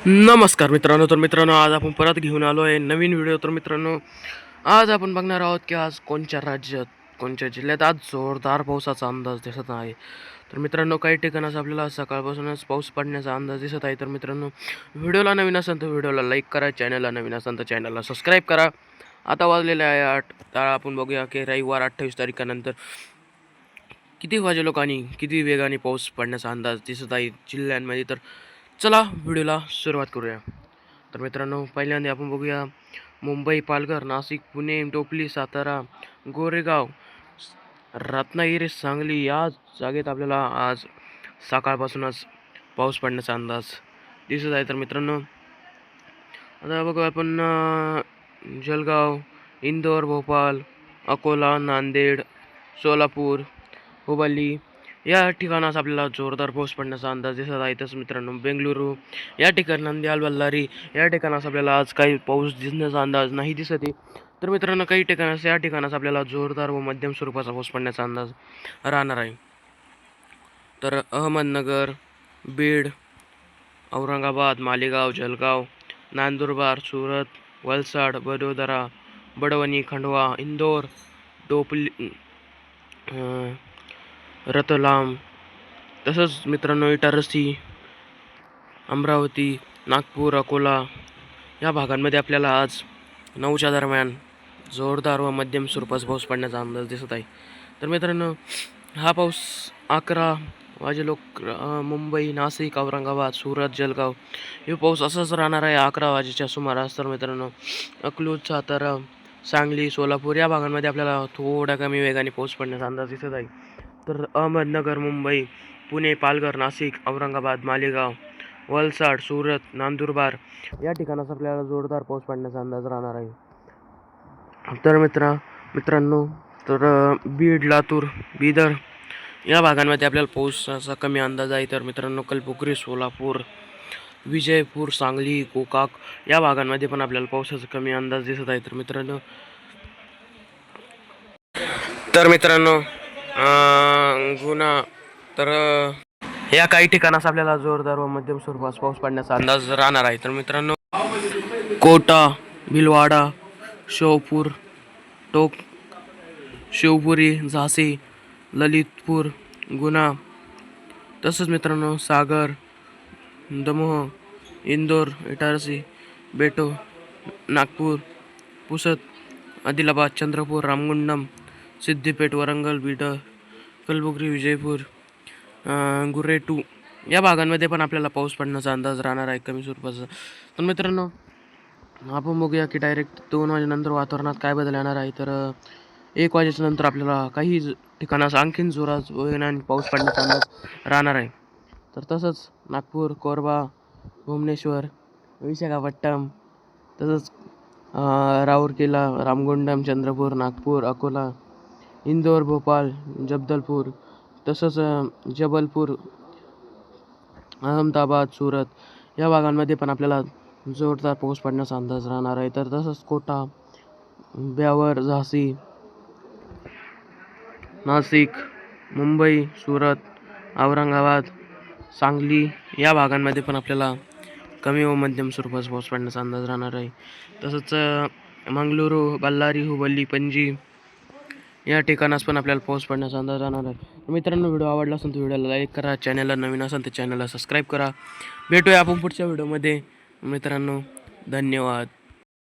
नमस्कार मित्रांनो, आज आपण परत घेऊन आलो आहे नवीन व्हिडिओ. तर मित्रांनो, आज आपण बघणार आहोत की आज कोणत्या राज्यात, कोणत्या जिल्ह्यात आज जोरदार पावसाचा अंदाज दिसत आहे. तर मित्रांनो, काही ठिकाणास आपल्याला सकाळपासूनच पाऊस पडण्याचा अंदाज दिसत आहे. तर मित्रांनो, व्हिडिओला नवीन असेल तर व्हिडिओला लाईक करा, चॅनलला नवीन असेल तर चॅनलला सबस्क्राईब करा. आता वाजलेले आहे 8. तर आपण बघूया की रविवार 28 तारखेनंतर किती वाजे लोकांनी किती वेगाने पाऊस पडण्याचा अंदाज दिसत आहे जिल्ह्यांमध्ये. तर चला व्हिडिओला सुरुवात करूया. तर मित्रांनो, पहिल्यांदा आपण बघूया मुंबई, पालघर, नाशिक, पुणे, टोपली, सातारा, गोरेगाव, रत्नागिरी, सांगली या जागेत आपल्याला आज सकाळपासूनच पाऊस पडण्याचा अंदाज दिसत आहे. तर मित्रांनो, आता बघू आपण जळगाव, इंदोर, भोपाळ, अकोला, नांदेड, सोलापूर, हुबळी या ठिकाणास आपल्याला जोरदार पाऊस पडण्याचा अंदाज दिसत आहे. तसंच मित्रांनो, बेंगलुरू या ठिकाणी, नंद्याल, बल्लारी या ठिकाणास आपल्याला आज काही पाऊस दिसण्याचा अंदाज नाही दिसत आहे. तर मित्रांनो, काही ठिकाणास या ठिकाणास आपल्याला जोरदार व मध्यम स्वरूपाचा पाऊस पडण्याचा अंदाज राहणार आहे. तर अहमदनगर, बीड, औरंगाबाद, मालेगाव, जळगाव, नंदुरबार, सुरत, वलसाड, वडोदरा, वडवणी, खंडवा, इंदोर, टोपली, रतलाम, तसंच मित्रांनो इटारसी, अमरावती, नागपूर, अकोला या भागांमध्ये आपल्याला आज 9च्या दरम्यान जोरदार व मध्यम स्वरूपाचा पाऊस पडण्याचा अंदाज दिसत आहे. तर मित्रांनो, हा पाऊस 11 वाजे मुंबई, नाशिक, औरंगाबाद, सुरत, जळगाव हे पाऊस असाच राहणार आहे 11 वाजेच्या सुमारास. तर मित्रांनो, अकलूज, सातारा, सांगली, सोलापूर या भागांमध्ये आपल्याला थोड्या कमी वेगाने पाऊस पडण्याचा अंदाज दिसत आहे. तर अहमदनगर, मुंबई, पुणे, पालघर, नाशिक, औरंगाबाद, मालेगाव, वलसाड, सुरत, नंदुरबार या ठिकाणास आपल्याला जोरदार पाऊस पडण्याचा अंदाज राहणार आहे. तर मित्रांनो, तर बीड, लातूर, बिदर या भागांमध्ये आपल्याला पाऊसाचा कमी अंदाज आहे. तर मित्रांनो, कलबुर्गी, सोलापूर, विजयपूर, सांगली, गोकाक या भागांमध्ये पण आपल्याला पावसाचा कमी अंदाज दिसत आहे. तर मित्रांनो गुन्हा तर या काही ठिकाणास आपल्याला जोरदार व मध्यम स्वरूपात पाऊस पडण्याचा अंदाज राहणार आहे. तर मित्रांनो, कोटा, भिलवाडा, शिवपूर, टोक, शिवपुरी, झाशी, ललितपूर, गुना, तसंच मित्रांनो सागर, दमोह, इंदोर, इटारसी, बेटो, नागपूर, पुसद, आदिलाबाद, चंद्रपूर, रामगुंडम, सिद्दीपेठ, वरंगल, बीडर, कलबुर्गी, विजयपूर, गुरेटू या भागांमध्ये पण आपल्याला पाऊस पडण्याचा अंदाज राहणार आहे कमी स्वरूपाचा. तर मित्रांनो, आपण बघूया की डायरेक्ट 2 वाजेनंतर वातावरणात काय बदल येणार आहे. तर 1 वाजेच्या नंतर आपल्याला काही ठिकाणास आणखीन जोरात वेगाने पाऊस पडण्याचा अंदाज राहणार आहे. तर तसंच नागपूर, कोरबा, भुवनेश्वर, विशाखापट्टणम, तसंच राऊरकेला, रामगुंडम, चंद्रपूर, नागपूर, अकोला, इंदोर, भोपाळ, जबलपूर, तसंच जबलपूर, अहमदाबाद, सुरत या भागांमध्ये पण आपल्याला जोरदार पाऊस पडण्याचा अंदाज राहणार आहे. तर तसंच कोटा, ब्यावर, झाशी, नाशिक, मुंबई, सुरत, औरंगाबाद, सांगली या भागांमध्ये पण आपल्याला कमी व मध्यम स्वरूपाचा पाऊस पडण्याचा अंदाज राहणार आहे. तसंच मंगळुरू, बल्लारी, हुबळी, पणजी या ठिकाणास पण आपल्याला पाऊस पडण्याचा अंदाज राहणार आहे. मित्रांनो, व्हिडिओ आवडला असेल तर व्हिडिओला लाईक करा, चॅनलला नवीन असेल तर चॅनलला सबस्क्राईब करा. भेटूया आपण पुढच्या व्हिडिओमध्ये. मित्रांनो, धन्यवाद.